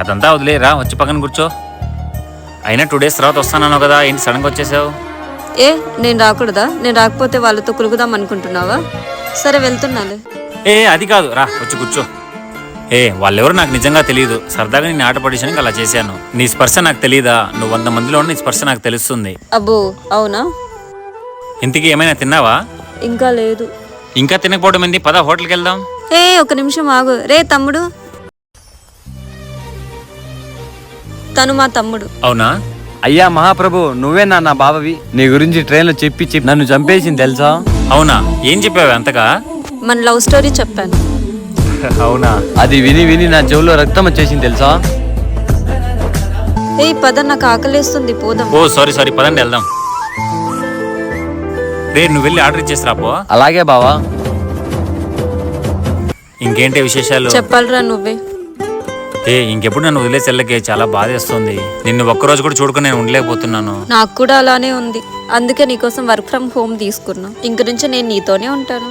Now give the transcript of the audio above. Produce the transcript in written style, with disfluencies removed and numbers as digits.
అదంతా వదిలేరా, వచ్చి పక్కన కూర్చో. అయినా 2 days తర్వాత వస్తానన్నావు కదా, ఏంటి సడన్గా వచ్చేసావు? నేను రాకూడదా? నేను రాకపోతే వాళ్ళతో కులుగుదాం అనుకుంటున్నావా? సరే వెళ్తున్నాలే. అది కాదు, రా వచ్చి కూర్చో. వాళ్ళెవరు నాకు నిజంగా తెలియదు, సరదాగా నేను ఆట పడిషానికి అలా చేశాను. నీ స్పర్శ నాకు తెలియదా? నువ్వు 100 మందిలో నీ స్పర్శ నాకు తెలుస్తుంది. అబ్బో అవునా? ఇంతకీ ఏమైనా తిన్నావా? ఇంకా లేదు. ఇంకా తినకపోవడం ఏంది? పద హోటల్కి వెళ్దాం. ఒక నిమిషం ఆగు. రే తమ్ముడు, తను మా తమ్ముడు. అవునా? అయ్యా మహాప్రభు, నువ్వేనా నా బావవి? నీ గురించి ట్రైన్లో చెప్పి నన్ను చంపేసింది తెలుసా? అవునా? ఏం చెప్పావు అంతగా? మన లవ్ స్టోరీ చెప్పాను. అవునా? అది విని విని నా చెవులో రక్తం వచ్చేసింది తెలుసా? పద, నాకు ఆకలేస్తుంది, పోదాం. సారీ పదండి వెళ్దాం. రే నువ్వు వెళ్ళి ఆర్డర్ ఇచ్చేసి రాపో. అలాగే బావా. ఇంకేంటి విశేషాలు? చెప్పాలిరా నువ్వే. ఇంకెప్పుడు నన్ను వదిలేసి వెళ్ళకే, చాలా బాధేస్తుంది. నిన్ను ఒక్కరోజు కూడా చూడుకుని నేను ఉండలేకపోతున్నాను. నాకు కూడా అలానే ఉంది, అందుకే నీకోసం వర్క్ ఫ్రమ్ హోమ్ తీసుకున్నా. ఇంక నుంచి నేను నీతోనే ఉంటాను.